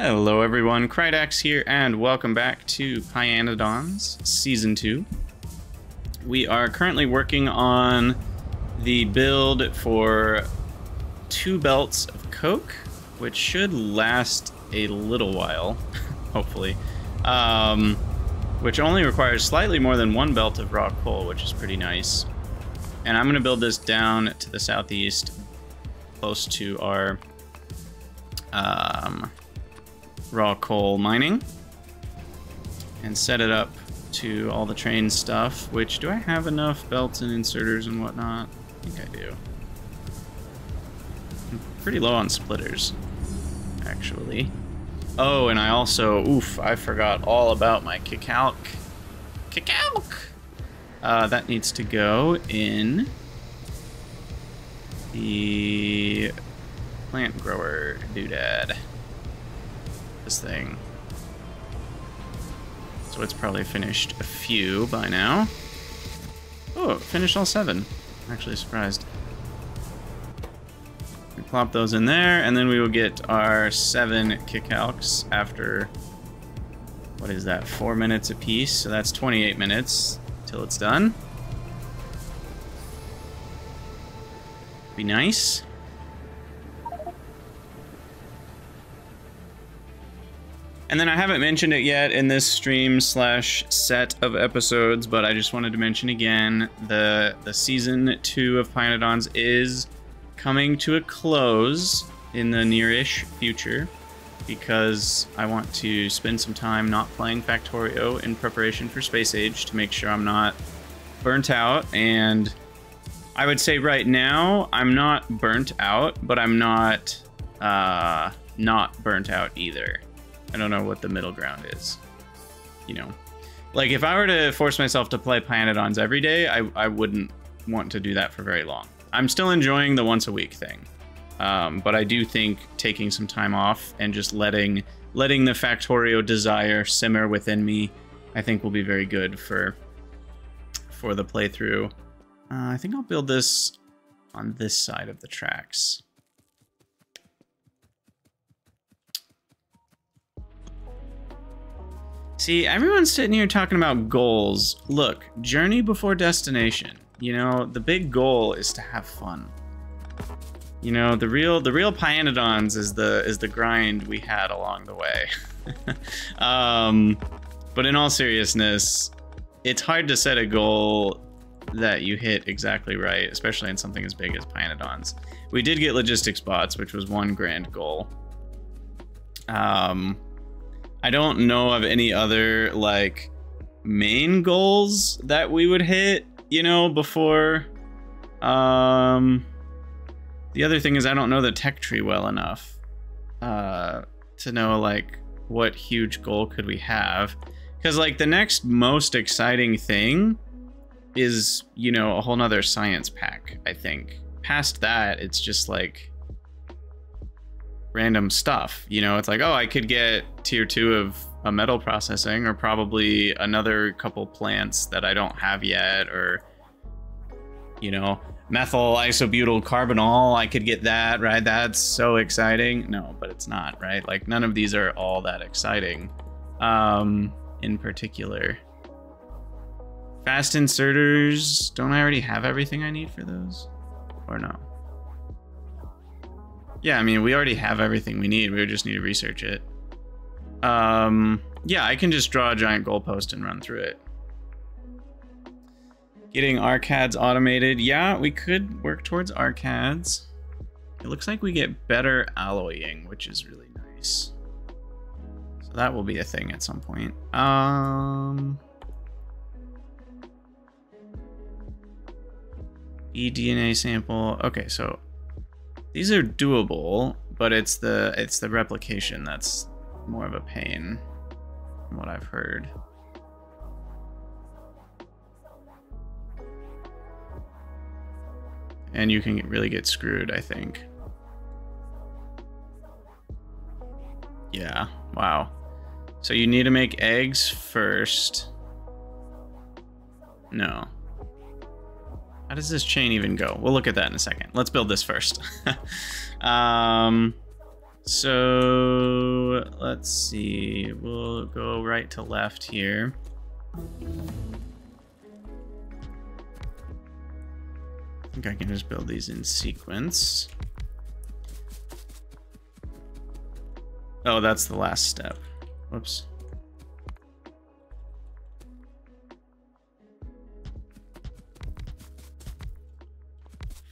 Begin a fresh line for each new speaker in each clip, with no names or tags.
Hello everyone, Krydax here, and welcome back to pYanodon's Season 2. We are currently working on the build for 2 belts of coke, which should last a little while, hopefully. Which only requires slightly more than 1 belt of raw coal, which is pretty nice. And I'm going to build this down to the southeast, close to our raw coal mining, and set it up to all the train stuff, which, do I have enough belts and inserters and whatnot? I think I do. I'm pretty low on splitters, actually. Oh, and I also, I forgot all about my kicalc. That needs to go in the plant grower doodad. This thing. So it's probably finished a few by now. Oh, it finished all 7. I'm actually surprised. We plop those in there, and then we will get our 7 kicalcs after, what is that, 4 minutes apiece? So that's 28 minutes till it's done. Be nice. And then I haven't mentioned it yet in this stream slash set of episodes, but I just wanted to mention again, the season 2 of pYanodon's is coming to a close in the near-ish future, because I want to spend some time not playing Factorio in preparation for Space Age to make sure I'm not burnt out. And I would say right now I'm not burnt out, but I'm not burnt out either. I don't know what the middle ground is, you know. Like, if I were to force myself to play pYanodon's every day, I wouldn't want to do that for very long. I'm still enjoying the once a week thing, but I do think taking some time off and just letting the Factorio desire simmer within me, I think will be very good for the playthrough. I think I'll build this on this side of the tracks. See, everyone's sitting here talking about goals. Look, journey before destination. You know, the big goal is to have fun. You know, the real pYanodon's is the grind we had along the way. But in all seriousness, it's hard to set a goal that you hit exactly right, especially in something as big as pYanodon's. We did get logistics bots, which was one grand goal. I don't know of any other, like, main goals that we would hit, you know, before. The other thing is I don't know the tech tree well enough to know, like, what huge goal could we have. Because, like, the next most exciting thing is, you know, a whole nother science pack, I think. Past that, it's just, like, random stuff, you know. It's like, oh, I could get tier 2 of a metal processing, or probably another couple plants that I don't have yet, or, you know, methyl isobutyl carbonol, I could get that, right? That's so exciting. No, but it's not, right? Like, none of these are all that exciting in particular. Fast inserters, don't I already have everything I need for those, or no? Yeah, I mean, we already have everything we need. We just need to research it. Yeah, I can just draw a giant goalpost and run through it. Getting arcads automated. Yeah, we could work towards arcads. It looks like we get better alloying, which is really nice. So that will be a thing at some point. eDNA sample. Okay, so these are doable, but it's the replication that's more of a pain, from what I've heard. And you can really get screwed, I think. Yeah, wow. So you need to make eggs first. No. How does this chain even go? We'll look at that in a second. Let's build this first. So let's see. We'll go right to left here. I think I can just build these in sequence. Oh, that's the last step. Whoops.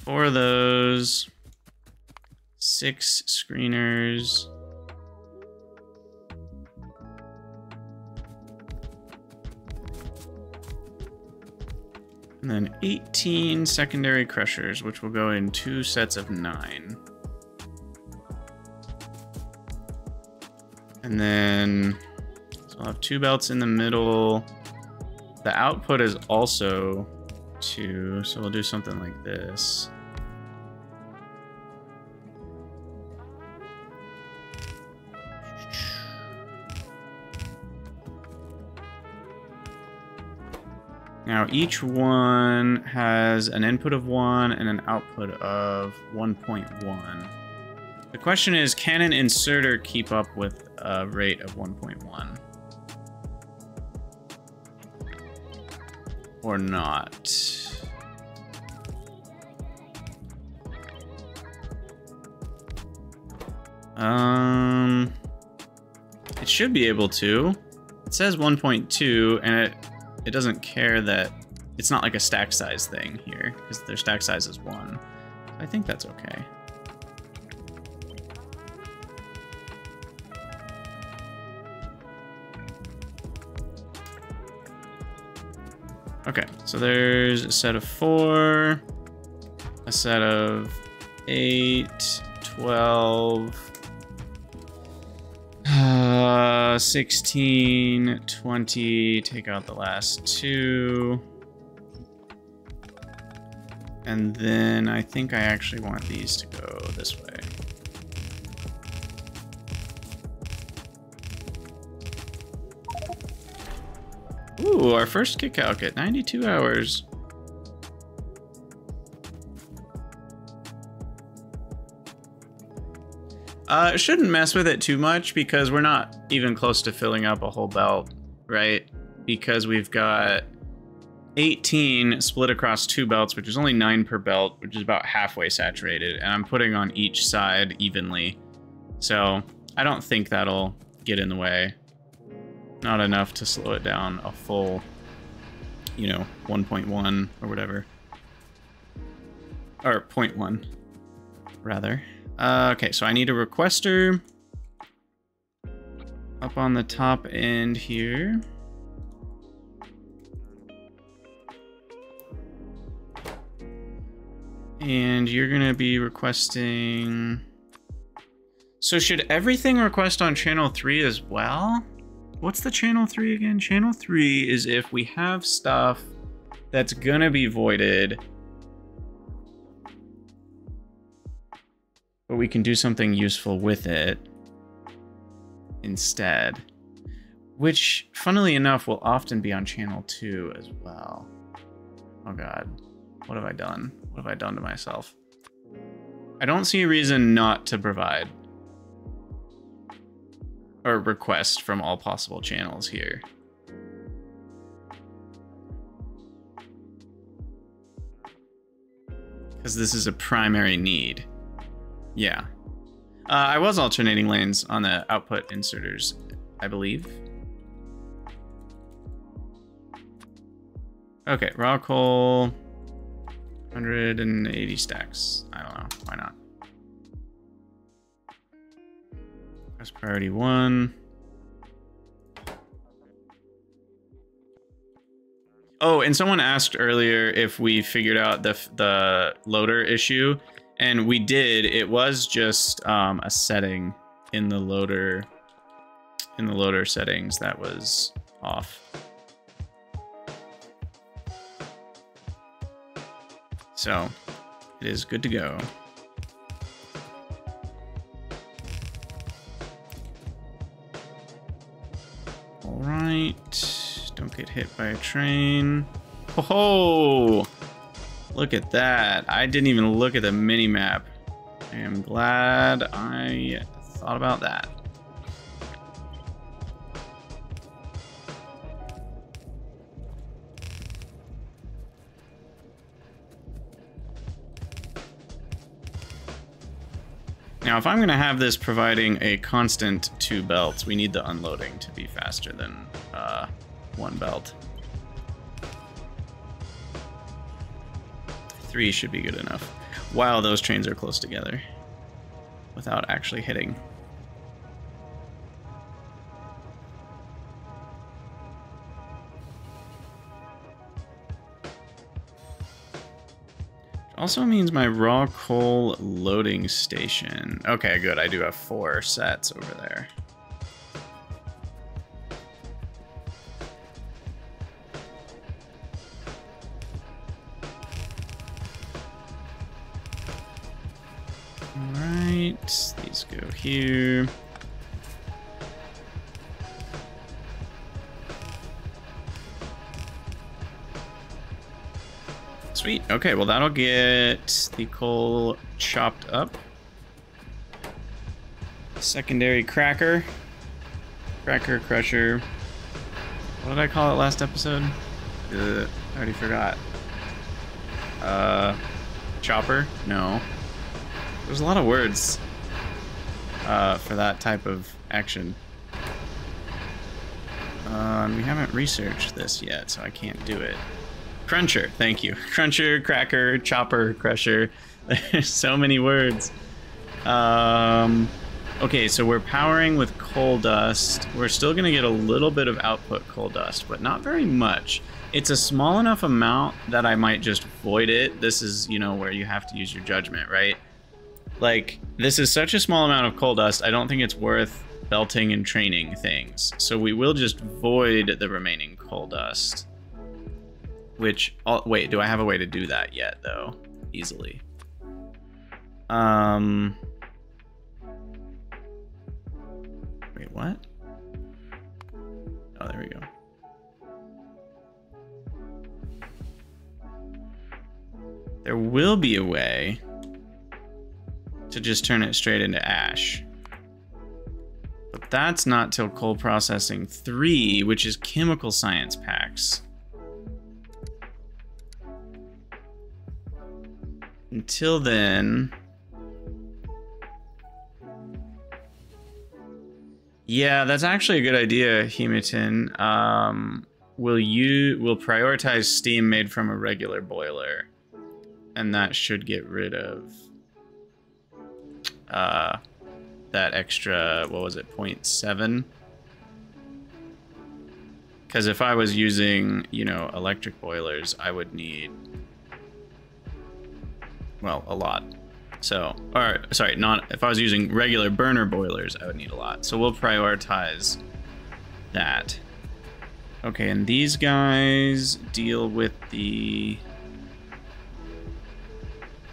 Four of those. 6 screeners. And then 18 secondary crushers, which will go in 2 sets of 9. And then, so I'll have 2 belts in the middle. The output is also 2, so we'll do something like this. Now each one has an input of 1 and an output of 1.1. The question is, can an inserter keep up with a rate of 1.1? Or not? It should be able to. It says 1.2 and it doesn't care that it's not like a stack size thing here, because their stack size is 1. I think that's okay. Okay, so there's a set of 4, a set of 8, 12, 16, 20, take out the last 2. And then I think I actually want these to go this way. Ooh, our first kick calc at 92 hours. Shouldn't mess with it too much because we're not even close to filling up a whole belt, right? Because we've got 18 split across 2 belts, which is only 9 per belt, which is about halfway saturated, and I'm putting on each side evenly. So I don't think that'll get in the way. Not enough to slow it down a full, you know, 1.1 or whatever. Or 0.1, rather. Okay, so I need a requester up on the top end here. And you're gonna be requesting... So should everything request on channel 3 as well? What's the channel 3 again? Channel 3 is if we have stuff that's gonna be voided, but we can do something useful with it instead. Which, funnily enough, will often be on channel 2 as well. Oh god. What have I done? What have I done to myself? I don't see a reason not to provide or request from all possible channels here. Because this is a primary need. Yeah. I was alternating lanes on the output inserters, I believe. Okay, raw coal, 180 stacks. I don't know, why not? That's priority 1. Oh, and someone asked earlier if we figured out the loader issue, and we did. It was just a setting in the loader settings that was off. So it is good to go. All right, don't get hit by a train. Oh, look at that. I didn't even look at the mini map. I am glad I thought about that. Now, if I'm going to have this providing a constant 2 belts, we need the unloading to be faster than 1 belt. 3 should be good enough, while those trains are close together, without actually hitting. Also means my raw coal loading station. Okay, good. I do have 4 sets over there. All right, these go here. Sweet. Okay, well that'll get the coal chopped up. Secondary cracker. Cracker crusher. What did I call it last episode? I already forgot. Chopper? No. There's a lot of words for that type of action. And we haven't researched this yet, so I can't do it. Cruncher, thank you. Cruncher, cracker, chopper, crusher. There's so many words. Okay, so we're powering with coal dust. We're still gonna get a little bit of output coal dust, but not very much. It's a small enough amount that I might just void it. This is, you know, where you have to use your judgment, right? Like, this is such a small amount of coal dust, I don't think it's worth belting and training things. So we will just void the remaining coal dust. Which, wait, do I have a way to do that yet, though? Easily. Wait, what? Oh, there we go. There will be a way to just turn it straight into ash. But that's not till coal processing 3, which is chemical science packs. Until then... Yeah, that's actually a good idea, Hematin. We'll prioritize steam made from a regular boiler. And that should get rid of that extra, what was it, 0.7? Because if I was using, you know, electric boilers, I would need, well, a lot. So, or sorry, if I was using regular burner boilers, I would need a lot. So we'll prioritize that. Okay, and these guys deal with the...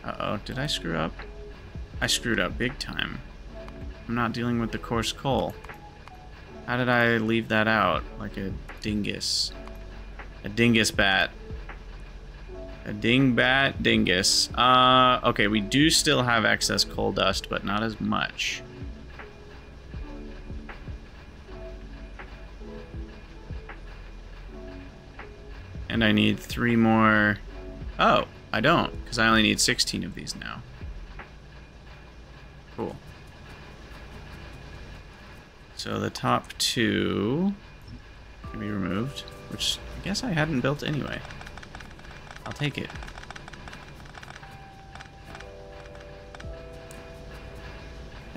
Uh-oh, did I screw up? I screwed up big time. I'm not dealing with the coarse coal. How did I leave that out? Like a dingus. A dingus bat. A dingbat dingus. Okay, we do still have excess coal dust, but not as much. And I need 3 more... Oh, I don't, because I only need 16 of these now. Cool. So the top 2 can be removed, which I guess I hadn't built anyway. I'll take it.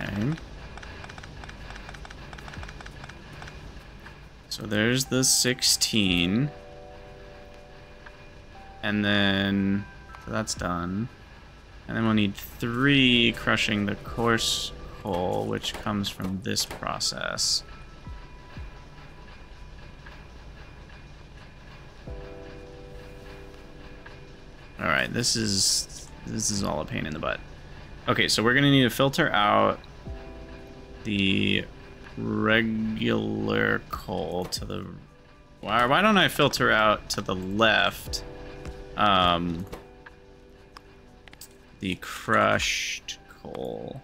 Okay. So there's the 16. And then, so that's done. And then we'll need 3 crushing the coarse coal, which comes from this process. All right, this is all a pain in the butt. Okay, so we're gonna need to filter out the regular coal to the... Why don't I filter out to the left the crushed coal?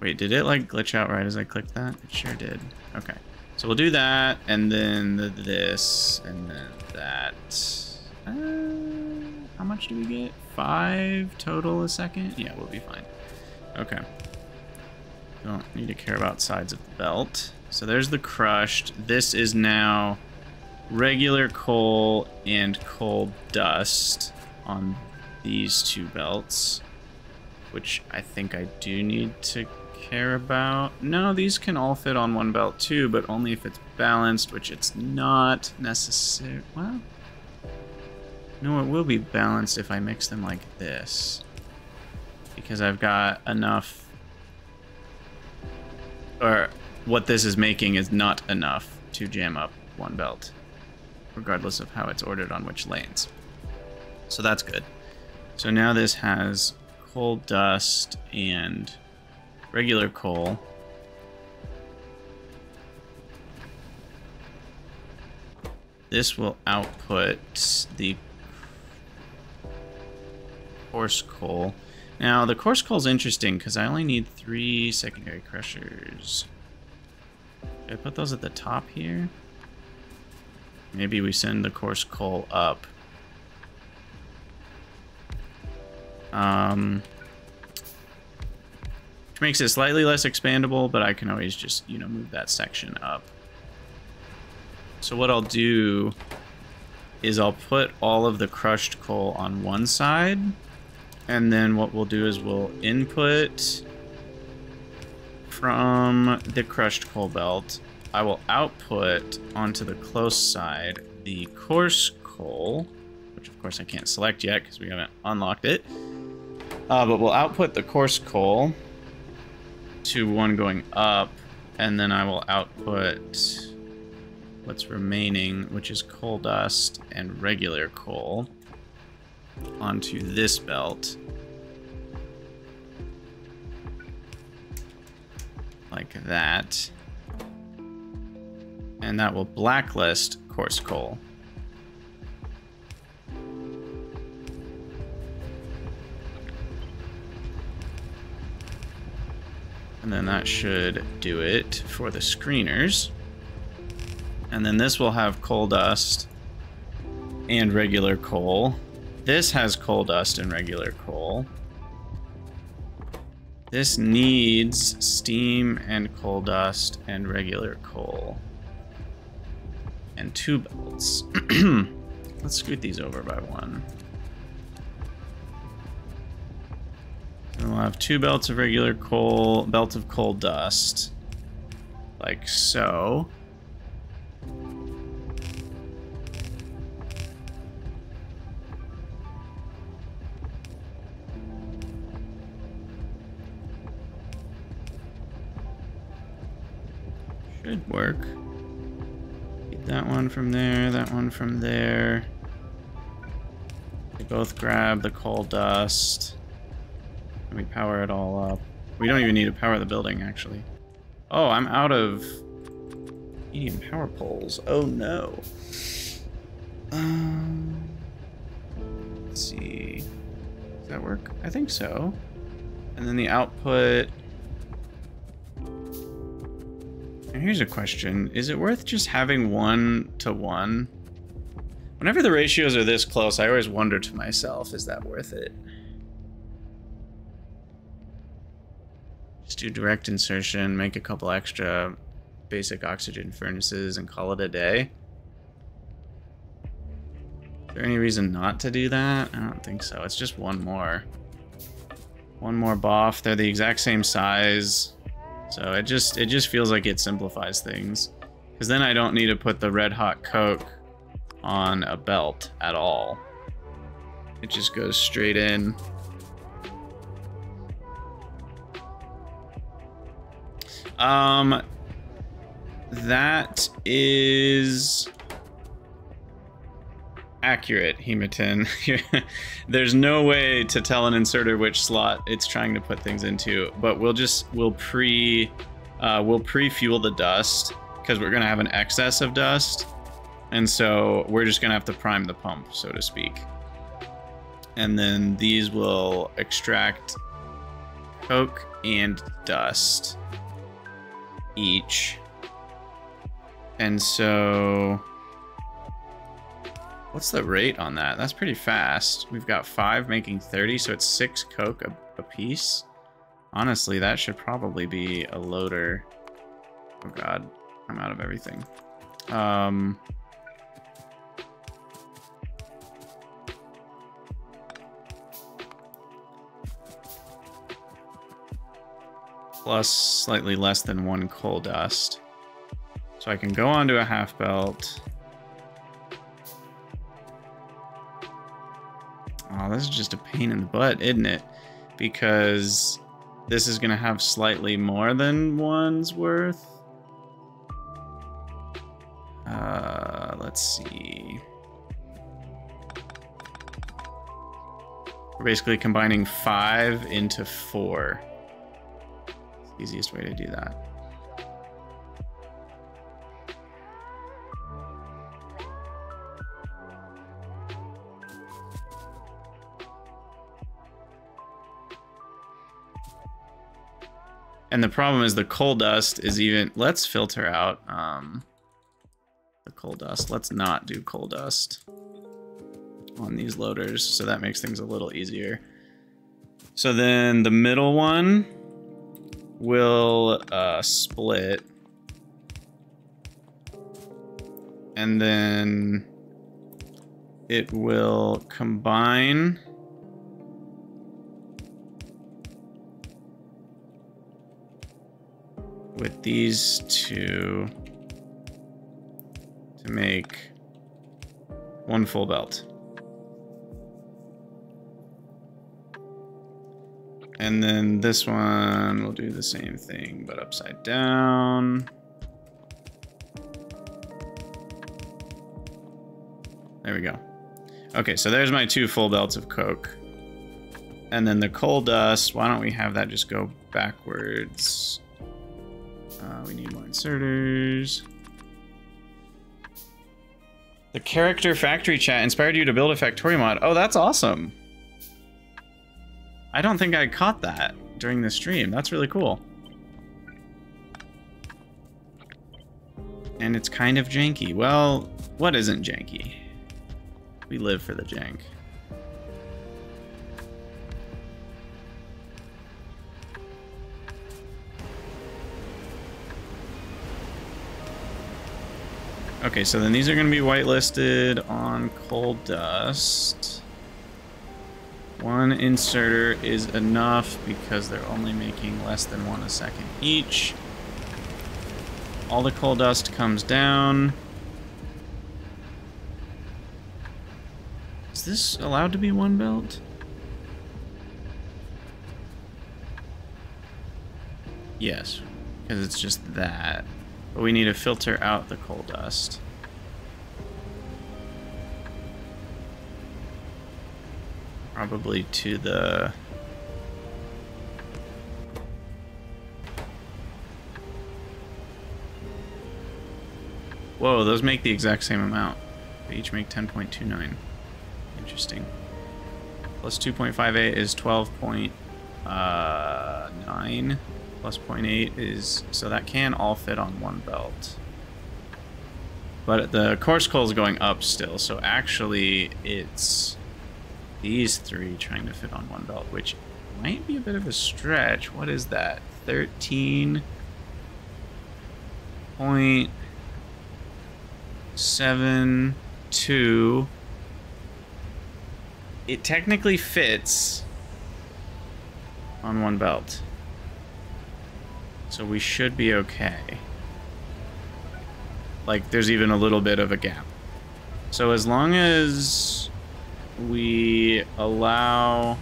Wait, did it like glitch out right as I clicked that? It sure did. Okay. So we'll do that, and then this, and then that. How much do we get? 5 total a second. Yeah, we'll be fine. Okay. Don't need to care about sides of the belt. So there's the crushed. This is now regular coal and coal dust on these 2 belts, which I think I do need to care about. No, these can all fit on 1 belt too, but only if it's balanced, which it's not necessary. Well, no, it will be balanced if I mix them like this, because I've got enough, or what this is making is not enough to jam up 1 belt, regardless of how it's ordered on which lanes. So that's good. So now this has coal dust and regular coal. This will output the coarse coal. Now the coarse coal is interesting because I only need 3 secondary crushers. Should I put those at the top here? Maybe we send the coarse coal up. Which makes it slightly less expandable, but I can always just, you know, move that section up. So what I'll do is I'll put all of the crushed coal on one side, and then what we'll do is we'll input from the crushed coal belt. I will output onto the close side the coarse coal, which of course I can't select yet because we haven't unlocked it. But we'll output the coarse coal to one going up, and then I will output what's remaining, which is coal dust and regular coal, onto this belt. Like that. And that will blacklist coarse coal. And then that should do it for the screeners. And then this will have coal dust and regular coal. This has coal dust and regular coal. This needs steam and coal dust and regular coal. And 2 belts. Let's scoot these over by 1. And we'll have 2 belts of regular coal, belt of coal dust. Like so. Should work. Get that one from there, that one from there. They both grab the coal dust. And we power it all up. We don't even need to power the building, actually. Oh, I'm out of medium power poles. Oh no. Let's see. Does that work? I think so. And then the output. And here's a question. Is it worth just having 1-to-1? Whenever the ratios are this close, I always wonder to myself, is that worth it? Just do direct insertion, make a couple extra basic oxygen furnaces, and call it a day. Is there any reason not to do that? I don't think so. It's just one more. One more BOF. They're the exact same size. So it just feels like it simplifies things. Because then I don't need to put the red hot coke on a belt at all. It just goes straight in. That is accurate, Hematin. There's no way to tell an inserter which slot it's trying to put things into, but we'll pre-fuel the dust because we're gonna have an excess of dust, and so we're just gonna have to prime the pump, so to speak. And then these will extract coke and dust each. And so What's the rate on that? That's pretty fast. We've got 5 making 30, so it's 6 coke a piece. Honestly, that should probably be a loader. Oh god, I'm out of everything. Plus slightly less than 1 coal dust. So I can go onto a half belt. Oh, this is just a pain in the butt, isn't it? Because this is gonna have slightly more than 1's worth. Let's see. We're basically combining 5 into 4. It's the easiest way to do that. And the problem is the coal dust is even... Let's filter out the coal dust. Let's not do coal dust on these loaders, so that makes things a little easier. So then the middle one will split. And then it will combine with these two to make 1 full belt. And then this one will do the same thing, but upside down. There we go. Okay, so there's my 2 full belts of coke. And then the coal dust, why don't we have that just go backwards? We need more inserters. The character factory chat inspired you to build a Factorio mod. Oh, that's awesome. I don't think I caught that during the stream. That's really cool. And it's kind of janky. Well, what isn't janky? We live for the jank. Okay, so then these are going to be whitelisted on coal dust. 1 inserter is enough because they're only making less than 1 a second each. All the coal dust comes down. Is this allowed to be 1 belt? Yes, because it's just that. But we need to filter out the coal dust. Probably to the... Whoa, those make the exact same amount. They each make 10.29. Interesting. Plus 2.58 is 12.9. Plus 0.8 is... So that can all fit on 1 belt. But the coarse coal is going up still, so actually it's these 3 trying to fit on 1 belt, which might be a bit of a stretch. What is that? 13.72. It technically fits on 1 belt. So we should be okay. Like, there's even a little bit of a gap. So as long as we allow...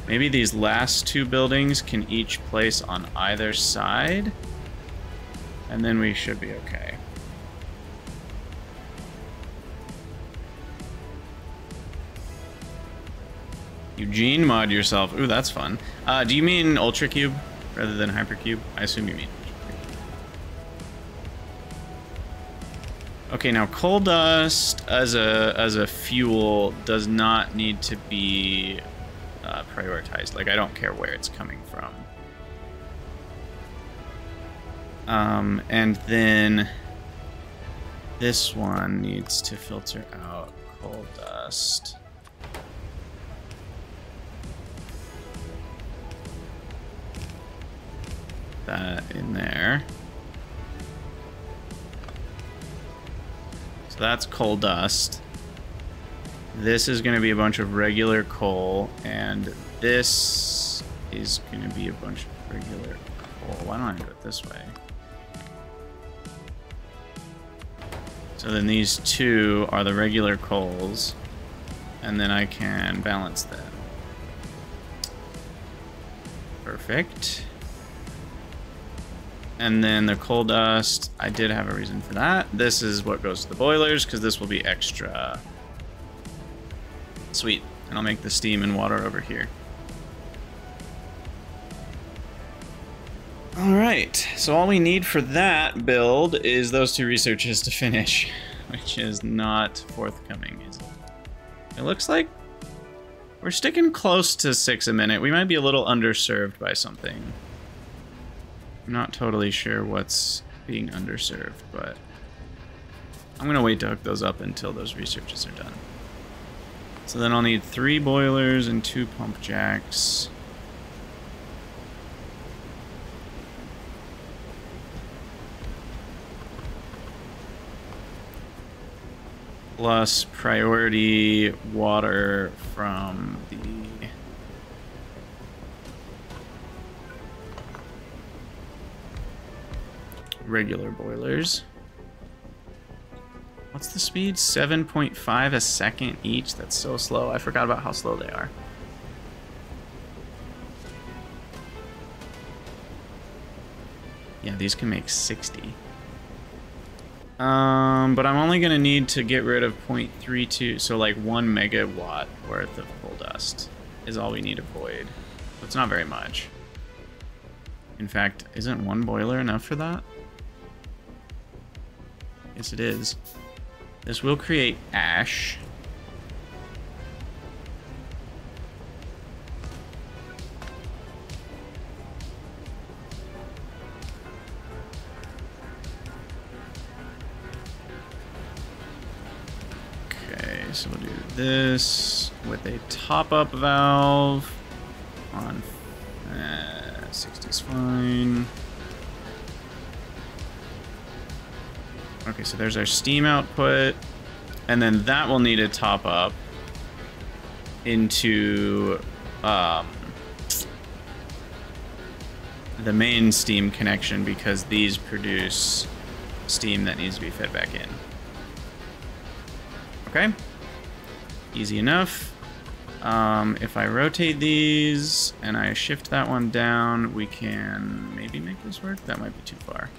Maybe these last 2 buildings can each place on either side. And then we should be okay. Eugene, mod yourself. Ooh, that's fun. Do you mean Ultra Cube rather than Hypercube? I assume you mean Ultra Cube. Okay, now coal dust as a fuel does not need to be prioritized. Like, I don't care where it's coming from. And then This one needs to filter out coal dust. That in there. So that's coal dust. This is going to be a bunch of regular coal, and this is going to be a bunch of regular coal. Why don't I do it this way? So then these two are the regular coals, and then I can balance them. Perfect. And then the coal dust, I did have a reason for that. This is what goes to the boilers, because this will be extra. Sweet. And I'll make the steam and water over here. Alright, so all we need for that build is those two researches to finish, which is not forthcoming, is it? It looks like we're sticking close to 6 a minute. We might be a little underserved by something. I'm not totally sure what's being underserved, but I'm gonna wait to hook those up until those researches are done. So then I'll need 3 boilers and 2 pump jacks. Plus priority water from the regular boilers. What's the speed? 7.5 a second each? That's so slow. I forgot about how slow they are. Yeah, these can make 60. But I'm only gonna need to get rid of 0.32, so like 1 megawatt worth of coal dust is all we need to avoid. It's not very much. In fact, isn't 1 boiler enough for that? Yes, it is. This will create ash. Okay, so we'll do this with a top-up valve on 60's fine. Okay, so there's our steam output, and then that will need a top up into the main steam connection, because these produce steam that needs to be fed back in. Okay, easy enough. If I rotate these and I shift that one down, we can maybe make this work. That might be too far.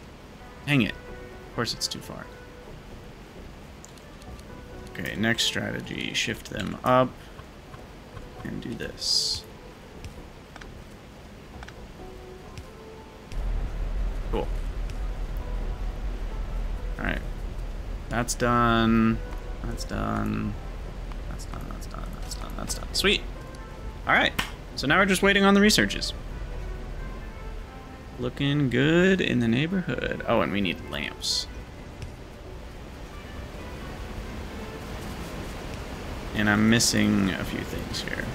Dang it. Of course it's too far. Okay, next strategy. Shift them up and do this. Cool. Alright. That's done. That's done. That's done. That's done. That's done. That's done. Sweet. Alright. So now we're just waiting on the researches. Looking good in the neighborhood. Oh, and we need lamps. And I'm missing a few things here.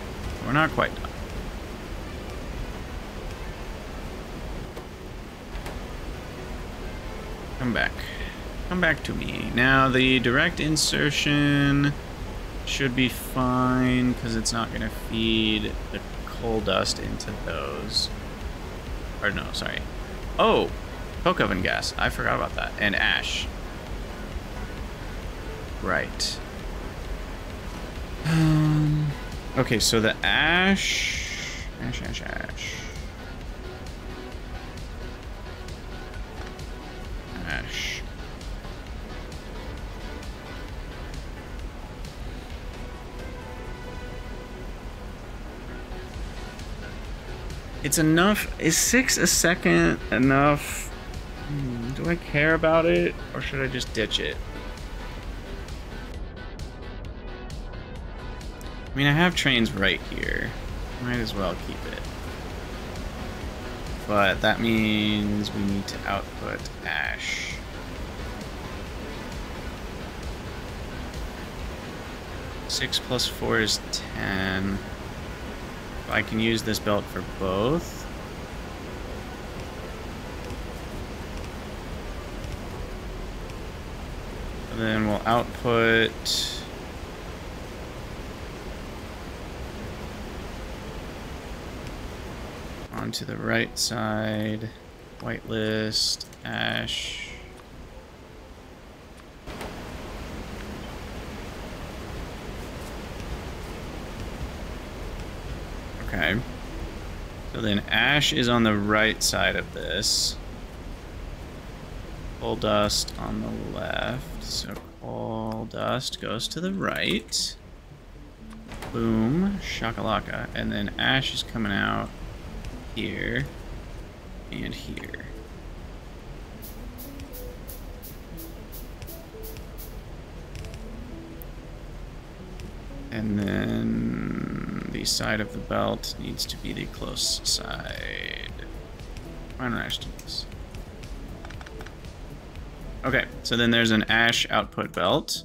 We're not quite done. Come back. Come back to me. Now, the direct insertion should be fine, because it's not going to feed the coal dust into those. Or no, sorry. Oh! Coke oven gas. I forgot about that. And ash. Right. Okay, so the ash... Ash. It's enough. Is 6 a second enough? Do I care about it, or should I just ditch it? I mean, I have trains right here. Might as well keep it. But that means we need to output ash. 6 plus 4 is 10. I can use this belt for both. And then we'll output onto the right side, whitelist, ash. Okay. So then ash is on the right side of this. Coal dust on the left. So coal dust goes to the right. Boom. Shakalaka. And then ash is coming out here and here. And then the side of the belt needs to be the close side. Why don't I actually do this? Okay, so then there's an ash output belt.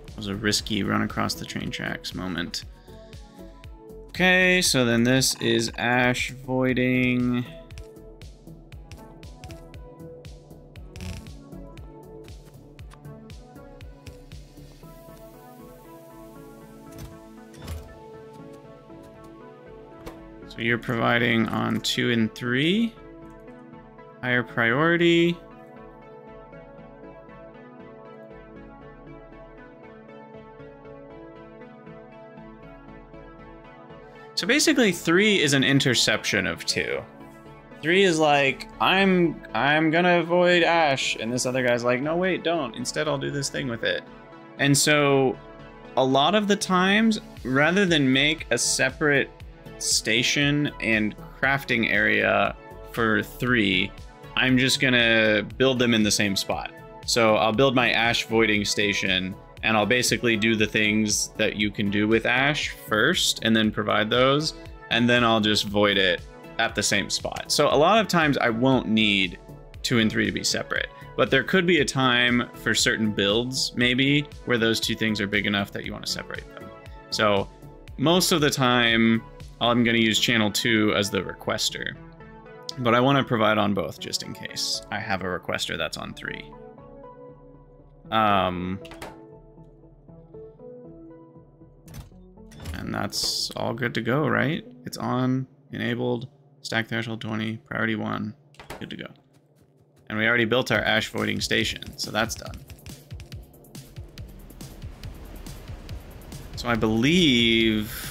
It was a risky run across the train tracks moment. Okay, so then this is ash voiding. So you're providing on 2 and 3. Higher priority. So basically 3 is an interception of 2. 3 is like, I'm gonna avoid ash, and this other guy's like, no wait, don't. Instead I'll do this thing with it. And so a lot of the times, rather than make a separate station and crafting area for 3, I'm just gonna build them in the same spot. So I'll build my ash voiding station, and I'll basically do the things that you can do with ash first and then provide those, and then I'll just void it at the same spot. So a lot of times I won't need 2 and 3 to be separate, but there could be a time for certain builds maybe where those 2 things are big enough that you want to separate them. So most of the time I'm going to use channel 2 as the requester, but I want to provide on both just in case I have a requester that's on 3. And that's all good to go, right? It's on, enabled, stack threshold 20, priority 1, good to go. And we already built our ash voiding station, so that's done. So I believe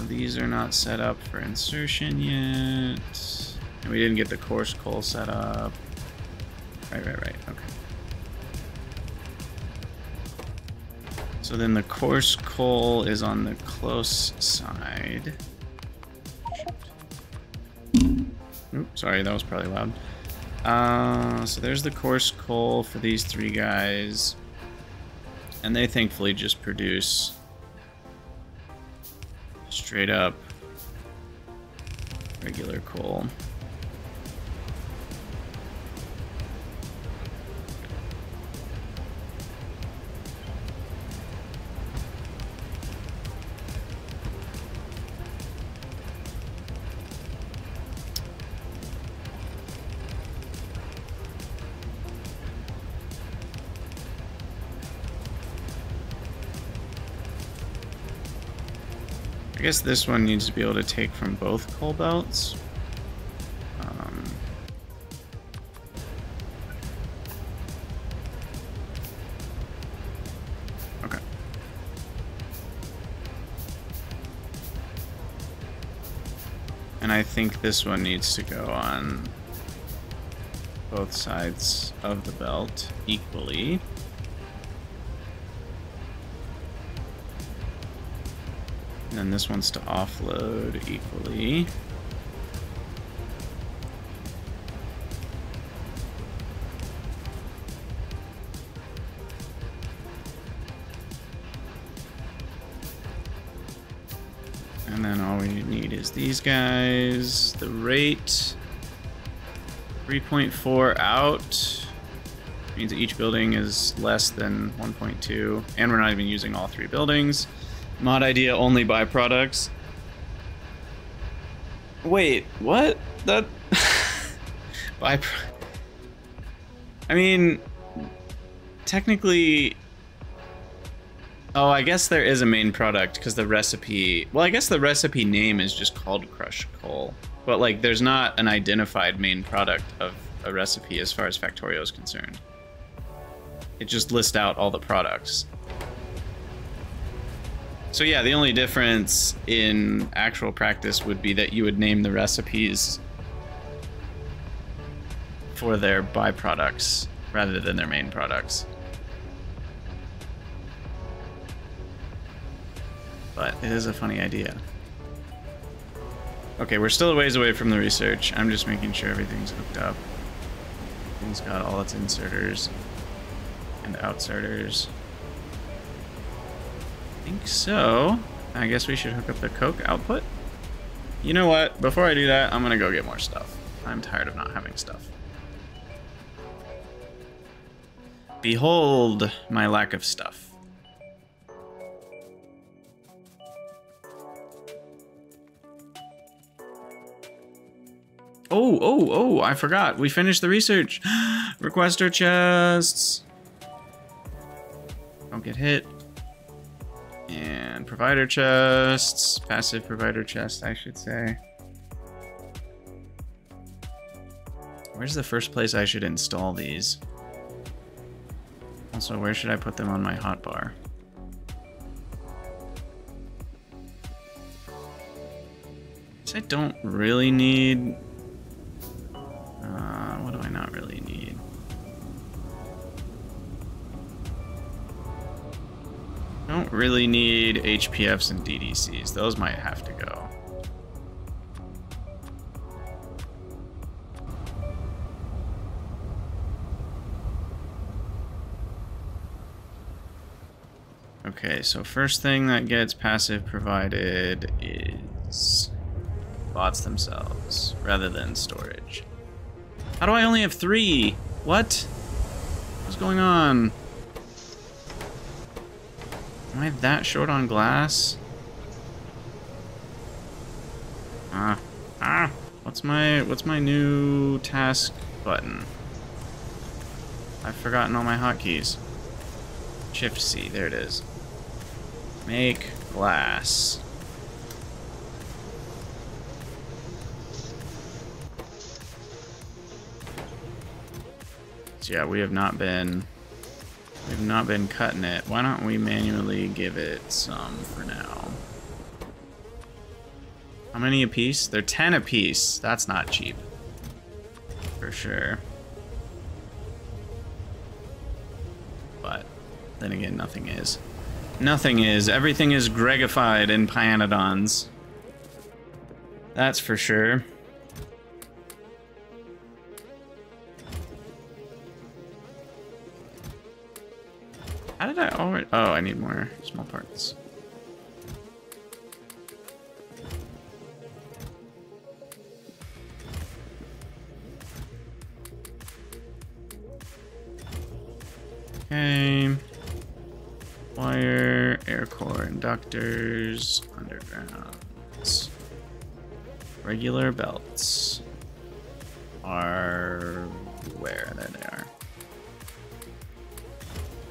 these are not set up for insertion yet. And we didn't get the coarse coal set up. Right, okay. So then the coarse coal is on the close side. Oops, sorry, that was probably loud. So there's the coarse coal for these 3 guys. And they thankfully just produce straight up regular coal. I guess this one needs to be able to take from both coal belts. Okay. And I think this one needs to go on both sides of the belt equally. And then this one's to offload equally. And then all we need is these guys. The rate 3.4 out. Means that each building is less than 1.2. And we're not even using all 3 buildings. Mod idea only byproducts. Wait, what? That... I mean, technically... Oh, I guess there is a main product because the recipe... Well, I guess the recipe name is just called crushed coal. But, like, there's not an identified main product of a recipe as far as Factorio is concerned. It just lists out all the products. So yeah, the only difference in actual practice would be that you would name the recipes for their byproducts rather than their main products. But it is a funny idea. Okay, we're still a ways away from the research. I'm just making sure everything's hooked up. Everything's got all its inserters and outserters. I think so. I guess we should hook up the Coke output. You know what? Before I do that, I'm gonna go get more stuff. I'm tired of not having stuff. Behold my lack of stuff. Oh, I forgot. We finished the research. Requester chests. Don't get hit. And provider chests. Passive provider chest, I should say. Where's the first place I should install these? Also, where should I put them on my hotbar? I don't really need... what do I not really need? Don't really need HPFs and DDCs. Those might have to go. Okay, so first thing that gets passive provided is bots themselves, rather than storage. How do I only have 3? What? What's going on? Am I that short on glass? What's my new task button? I've forgotten all my hotkeys. Shift C, there it is. Make glass. So yeah, we have not been cutting it. Why don't we manually give it some for now? How many a piece? They're 10 a piece. That's not cheap. For sure. But then again, nothing is. Nothing is. Everything is Gregified in pYanodon's. That's for sure. How did I already... Oh, I need more small parts. Okay. Wire, air core inductors, undergrounds. Regular belts are where? There they are.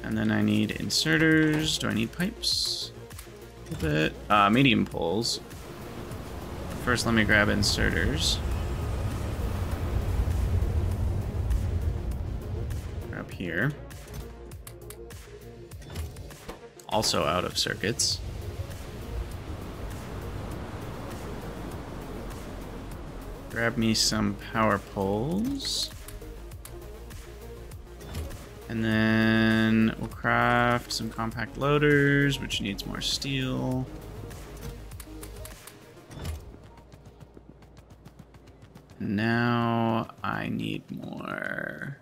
And then I need inserters. Do I need pipes? A little bit. Medium poles. First, let me grab inserters. They're up here. Also out of circuits. Grab me some power poles. And then we'll craft some compact loaders, which needs more steel. Now I need more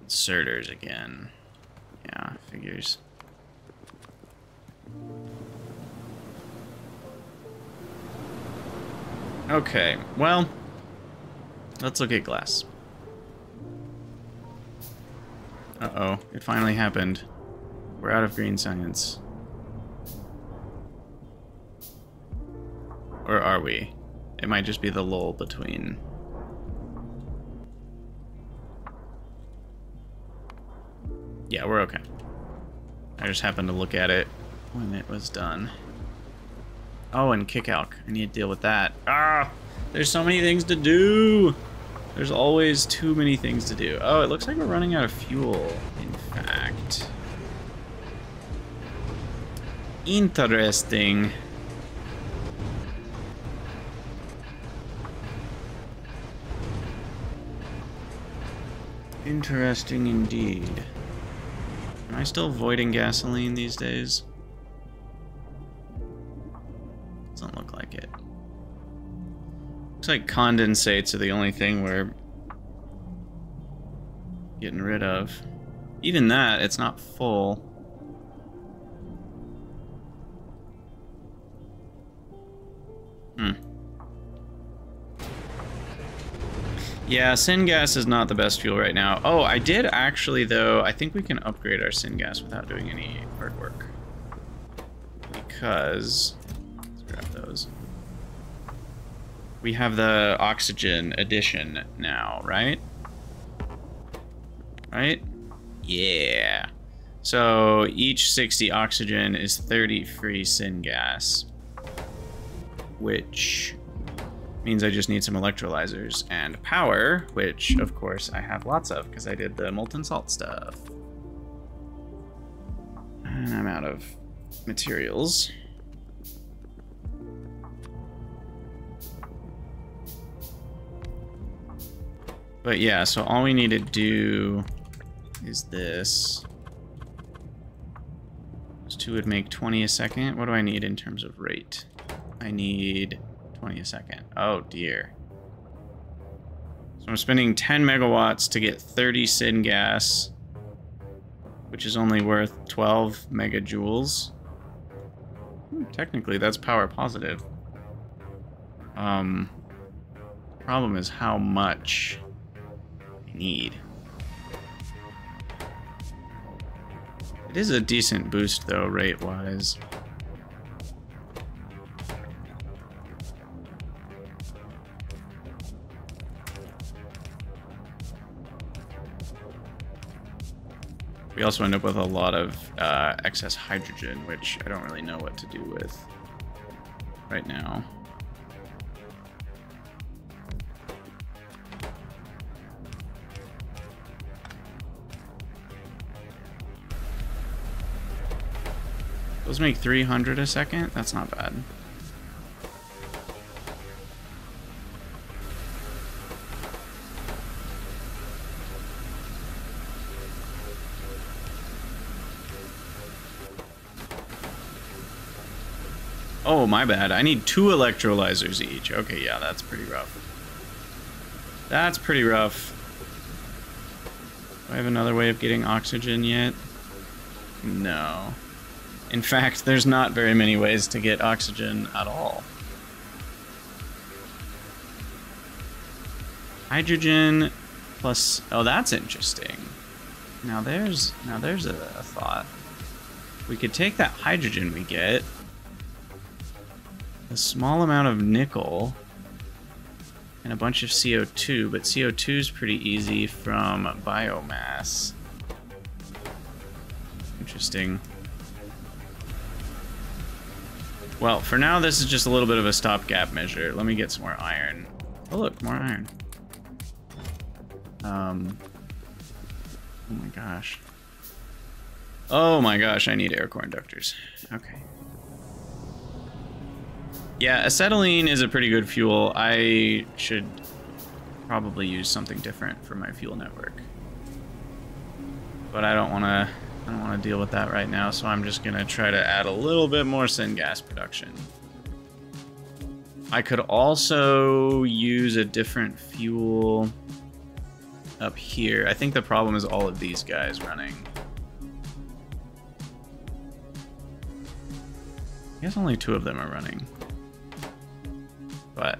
inserters again. Yeah, figures. Okay, well, Let's look at glass. Uh-oh, it finally happened. We're out of green science. Or are we? It might just be the lull between. Yeah, we're okay. I just happened to look at it when it was done. Oh, and kick alk. I need to deal with that. Ah! There's so many things to do! There's always too many things to do. Oh, it looks like we're running out of fuel, in fact. Interesting. Interesting indeed. Am I still voiding gasoline these days? Doesn't look like it. Looks like condensates are the only thing we're getting rid of. Even that, it's not full. Yeah, syngas is not the best fuel right now. Oh, I did actually, though. I think we can upgrade our syngas without doing any hard work. Because... let's grab those. We have the oxygen addition now, right? Right? Yeah. So each 60 oxygen is 30 free syngas. Which means I just need some electrolyzers and power, which of course I have lots of because I did the molten salt stuff. And I'm out of materials. But yeah, so all we need to do is this. Those two would make 20 a second. What do I need in terms of rate? I need 20 a second. Oh dear. So I'm spending 10 megawatts to get 30 syngas, which is only worth 12 megajoules. Technically, that's power positive. Problem is how much I need. It is a decent boost, though, rate-wise. We also end up with a lot of excess hydrogen, which I don't really know what to do with right now. Those make 300 a second? That's not bad. Oh, my bad. I need 2 electrolyzers each. Okay, yeah, that's pretty rough. That's pretty rough. Do I have another way of getting oxygen yet? No. In fact, there's not very many ways to get oxygen at all. Hydrogen plus... oh, that's interesting. Now there's a thought. We could take that hydrogen we get, a small amount of nickel, and a bunch of CO2, but CO2 is pretty easy from biomass. Interesting. Well, for now, this is just a little bit of a stopgap measure. Let me get some more iron. Oh, look, more iron. Oh my gosh. Oh my gosh, I need air core inductors. Okay. Yeah, acetylene is a pretty good fuel. I should probably use something different for my fuel network. But I don't want to deal with that right now, so I'm just going to try to add a little bit more syngas production. I could also use a different fuel up here. I think the problem is all of these guys running. I guess only 2 of them are running. But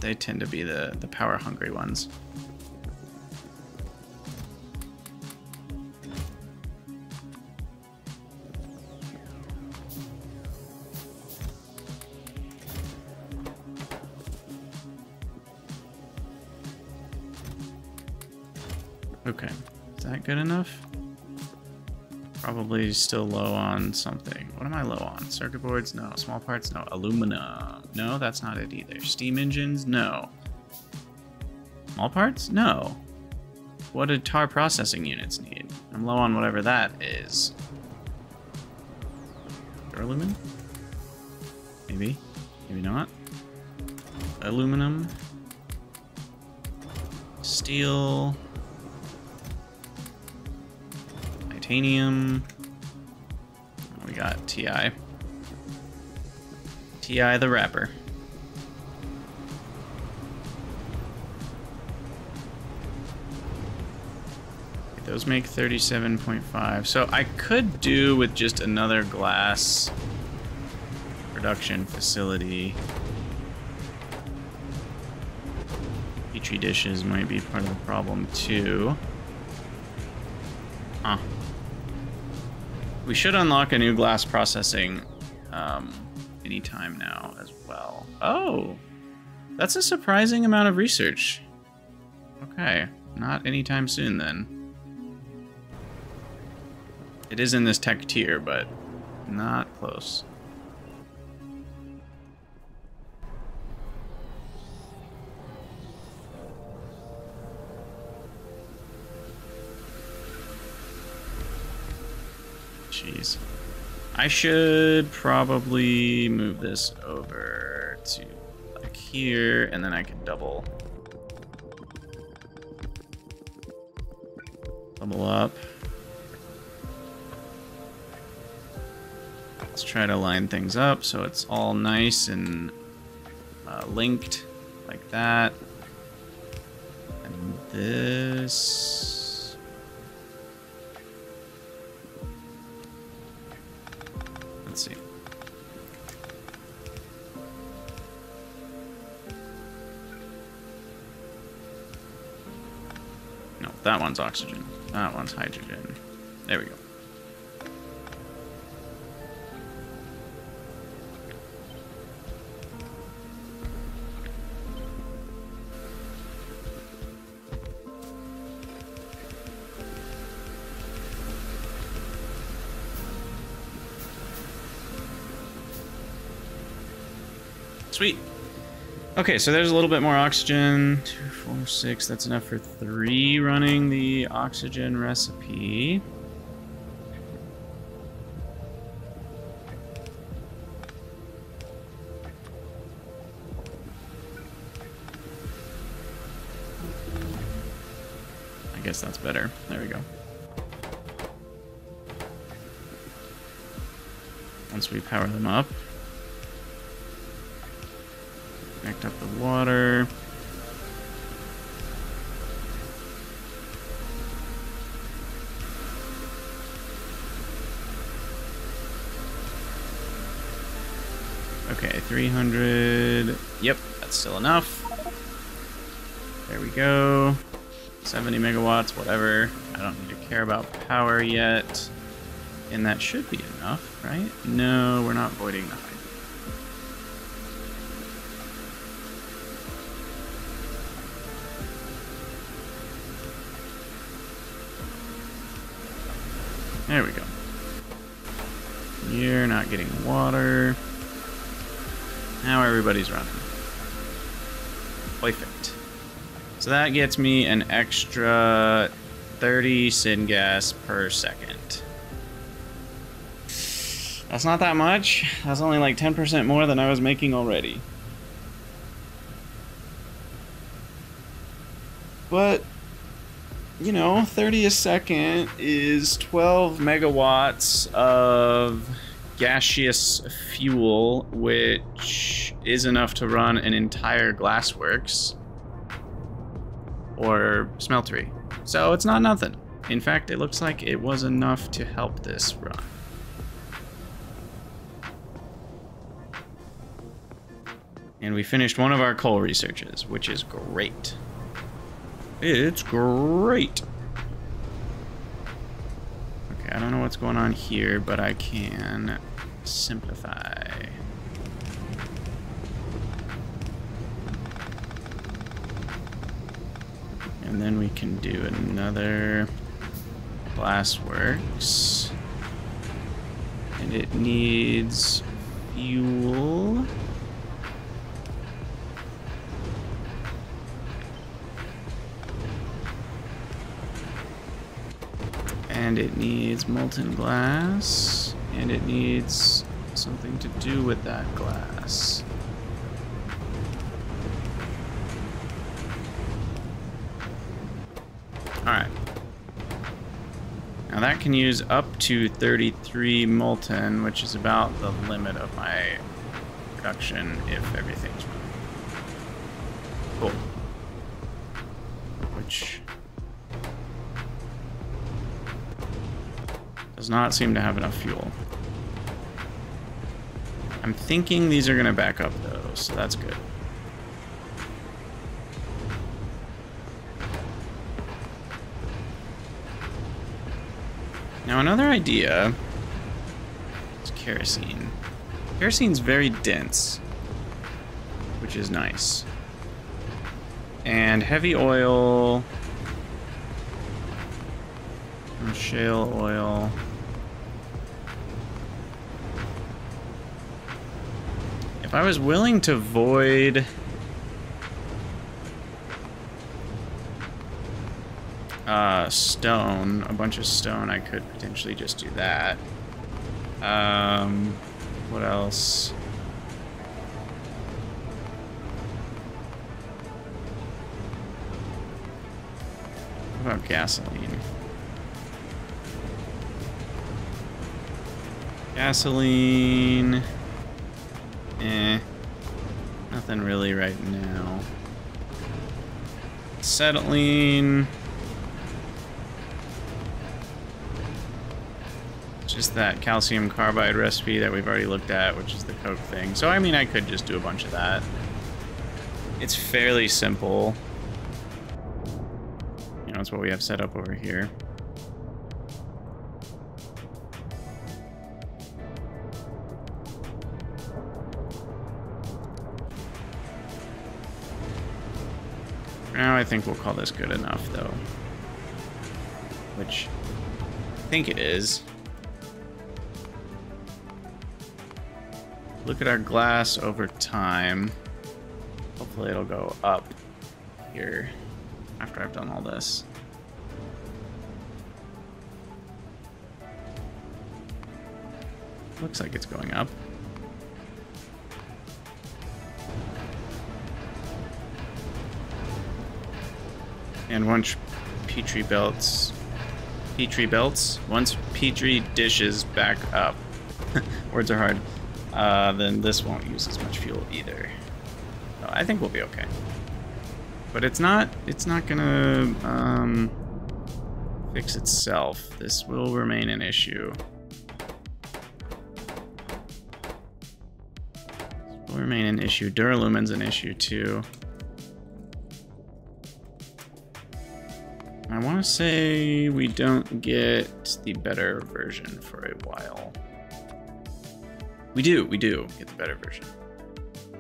They tend to be the power hungry ones. Okay, is that good enough? Probably still low on something. What am I low on? Circuit boards? No. Small parts? No. Aluminum? No, that's not it either. Steam engines? No. Small parts? No. What did tar processing units need? I'm low on whatever that is. Aluminum? Maybe. Maybe not. Aluminum. Steel. Titanium. We got TI. TI the wrapper. Those make 37.5. So I could do with just another glass production facility. Petri dishes might be part of the problem too. Huh. We should unlock a new glass processing anytime now as well. Oh, that's a surprising amount of research. Okay, not anytime soon then. It is in this tech tier, but not close. Jeez. I should probably move this over to like here, and then I can double up. Let's try to line things up so it's all nice and linked like that. And this... Let's see. No, that one's oxygen. That one's hydrogen. There we go. Sweet. Okay, so there's a little bit more oxygen. 2, 4, 6. That's enough for 3 running the oxygen recipe. I guess that's better. There we go. Once we power them up. Connect up the water. Okay, 300. Yep, that's still enough. There we go. 70 megawatts, whatever. I don't need to care about power yet. And that should be enough, right? No, we're not voiding the hydrogen. There we go. You're not getting water. Now everybody's running. Perfect. So that gets me an extra 30 syngas per second. That's not that much. That's only like 10% more than I was making already. But, you know, 30 a second is 12 megawatts of gaseous fuel, which is enough to run an entire glassworks or smeltery. So it's not nothing. In fact, it looks like it was enough to help this run. And we finished one of our coal researches, which is great. It's great. Okay, I don't know what's going on here, but I can simplify. And then we can do another glassworks. And it needs fuel. And it needs molten glass. And it needs something to do with that glass. Alright. Now that can use up to 33 molten, which is about the limit of my production if everything's running. Cool. Which does not seem to have enough fuel. I'm thinking these are going to back up though, so that's good. Now another idea is kerosene. Kerosene's very dense, which is nice. And heavy oil, and shale oil. If I was willing to void stone, a bunch of stone, I could potentially just do that. What else? What about gasoline? Gasoline. Nothing really right now. Acetylene. Just that calcium carbide recipe that we've already looked at, which is the Coke thing. So, I mean, I could just do a bunch of that. It's fairly simple. You know, it's what we have set up over here. For now, I think we'll call this good enough, though. Which I think it is. Look at our glass over time. Hopefully it'll go up here after I've done all this. Looks like it's going up. And once Petri dishes back up, words are hard, then this won't use as much fuel either. So I think we'll be okay. But it's not gonna fix itself. This will remain an issue. This will remain an issue. Duralumin's an issue too. I want to say we don't get the better version for a while. We do get the better version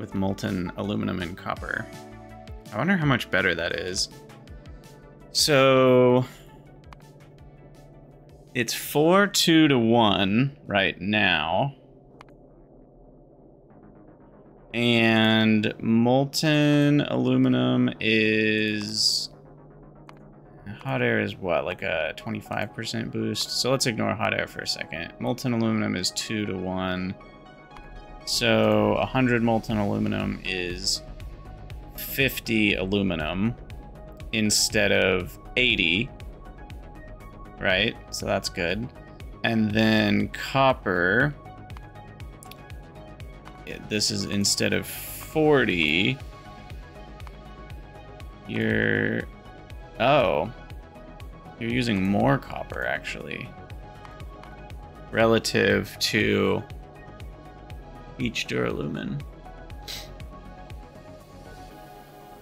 with molten aluminum and copper. I wonder how much better that is. So it's 4:2 to 1 right now. And molten aluminum is... hot air is what, like a 25% boost? So let's ignore hot air for a second. Molten aluminum is 2:1. So 100 molten aluminum is 50 aluminum instead of 80, right? So that's good. And then copper, this is instead of 40, you're using more copper actually relative to each duralumin.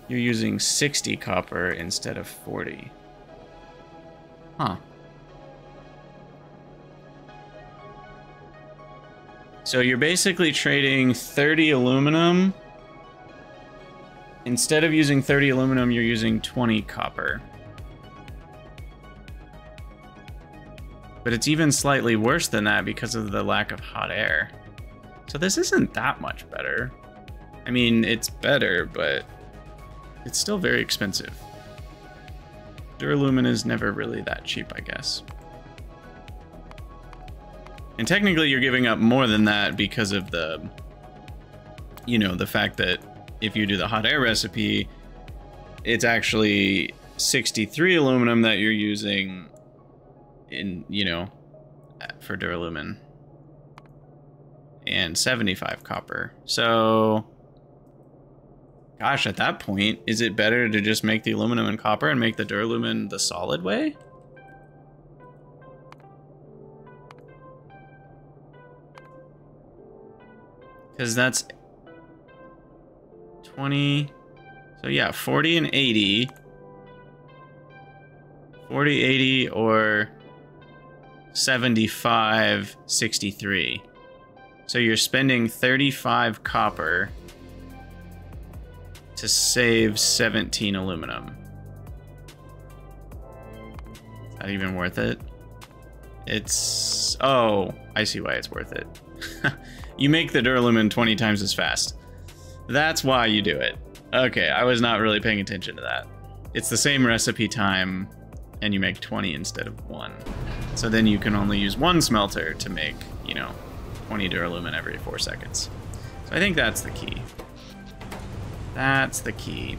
you're using 60 copper instead of 40. Huh. So you're basically trading 30 aluminum. Instead of using 30 aluminum, you're using 20 copper. But it's even slightly worse than that because of the lack of hot air. So this isn't that much better. I mean, it's better, but it's still very expensive. Duralumin is never really that cheap, I guess. And technically you're giving up more than that because of the, you know, the fact that if you do the hot air recipe, it's actually 63 aluminum that you're using in, you know, for duralumin. And 75 copper. So, gosh, at that point, is it better to just make the aluminum and copper and make the duralumin the solid way? Because that's 20. So yeah, 40 and 80. 40, 80, or 75, 63. So you're spending 35 copper to save 17 aluminum. Is that even worth it? It's... Oh, I see why it's worth it. You make the duralumin 20 times as fast. That's why you do it. Okay, I was not really paying attention to that. It's the same recipe time, and you make 20 instead of 1. So then you can only use 1 smelter to make, you know, 20 duralumin every 4 seconds. So I think that's the key. That's the key.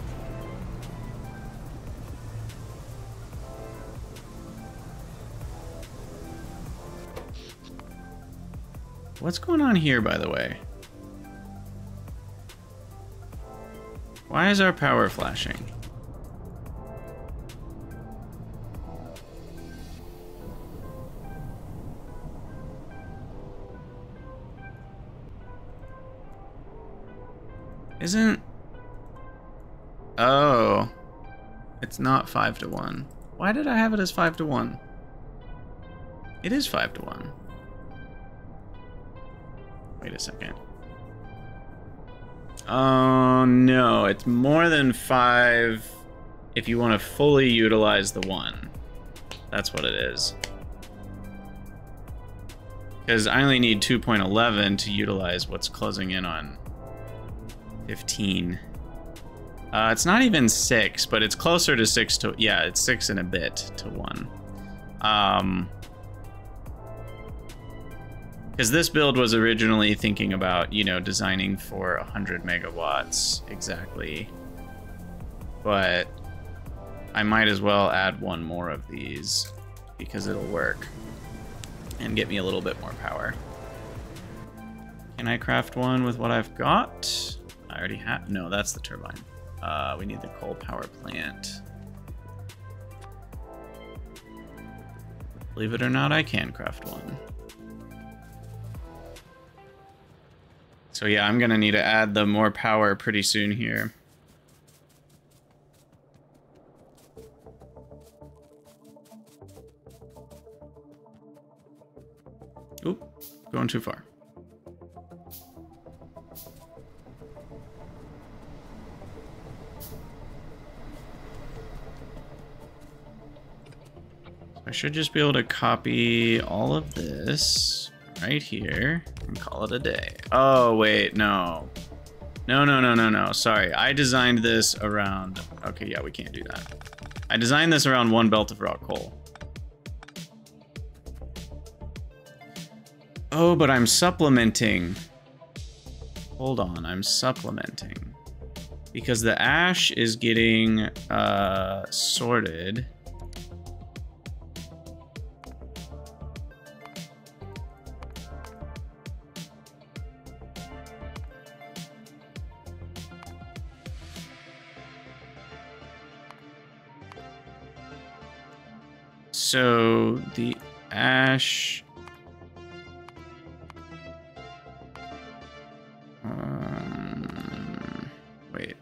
What's going on here, by the way? Why is our power flashing? Isn't... Oh. It's not 5 to 1. Why did I have it as 5 to 1? It is 5 to 1. Wait a second. Oh, no. It's more than 5 if you want to fully utilize the 1. That's what it is. Because I only need 2.11 to utilize what's closing in on 15. It's not even 6, but it's closer to 6 to... Yeah, it's 6 and a bit to 1. Because this build was originally thinking about, you know, designing for 100 megawatts exactly. But I might as well add 1 more of these because it'll work and get me a little bit more power. Can I craft one with what I've got? I already have. No, that's the turbine. We need the coal power plant. Believe it or not, I can craft one. So yeah, I'm gonna need to add the more power pretty soon here. Oop, going too far. I should just be able to copy all of this right here and call it a day. Oh, wait, no. No. Sorry, I designed this around... Okay, yeah, we can't do that. I designed this around 1 belt of raw coal. Oh, but I'm supplementing. Hold on, I'm supplementing. Because the ash is getting sorted. So the ash... wait.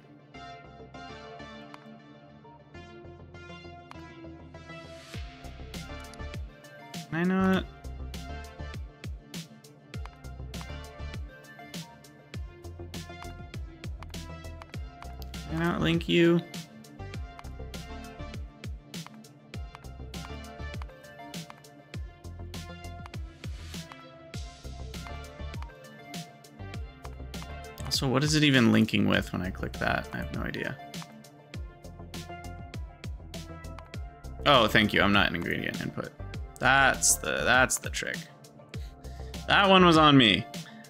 not? Can I not link you? So what is it even linking with when I click that? I have no idea. Oh, thank you. I'm not an ingredient input. That's the trick. That one was on me.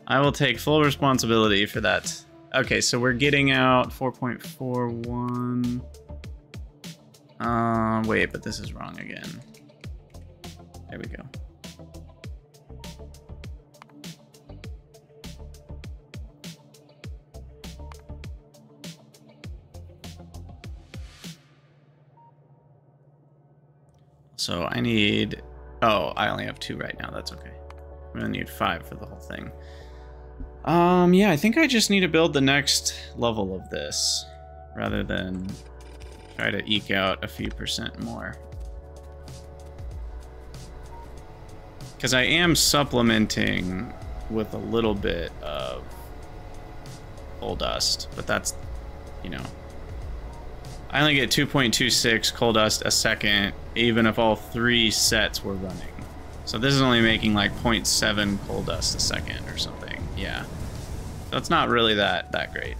I will take full responsibility for that. Okay, so we're getting out 4.41. Wait, but this is wrong again. There we go. So I need, oh, I only have 2 right now. That's okay. I'm gonna need 5 for the whole thing. Yeah, I think I just need to build the next level of this rather than try to eke out a few % more. Because I am supplementing with a little bit of coal dust, but that's, you know, I only get 2.26 coal dust a second, even if all 3 sets were running. So this is only making like 0.7 coal dust a second or something. Yeah. So it's not really that great.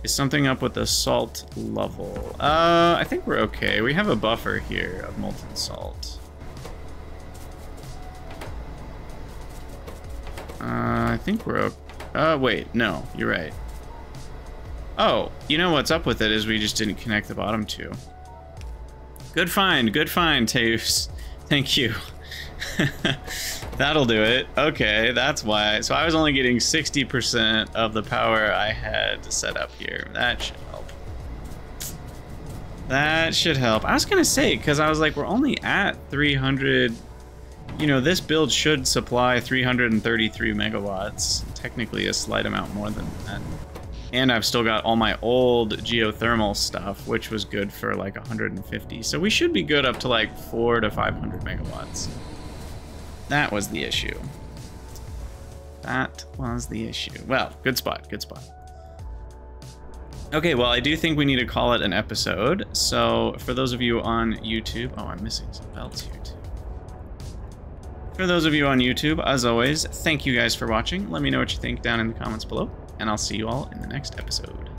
Is something up with the salt level? I think we're okay. We have a buffer here of molten salt. I think we're okay. Wait, no, you're right. Oh, you know what's up with it is we just didn't connect the bottom 2. Good find, Teus. Thank you. That'll do it. Okay, that's why. So I was only getting 60% of the power I had set up here. That should help. That should help. I was gonna say, because I was like, we're only at 300. You know, this build should supply 333 megawatts. Technically a slight amount more than that. And I've still got all my old geothermal stuff, which was good for like 150. So we should be good up to like 400 to 500 megawatts. That was the issue. That was the issue. Well, good spot, good spot. Okay, well, I do think we need to call it an episode. So for those of you on YouTube, oh, I'm missing some belts here too. For those of you on YouTube, as always, thank you guys for watching. Let me know what you think down in the comments below, and I'll see you all in the next episode.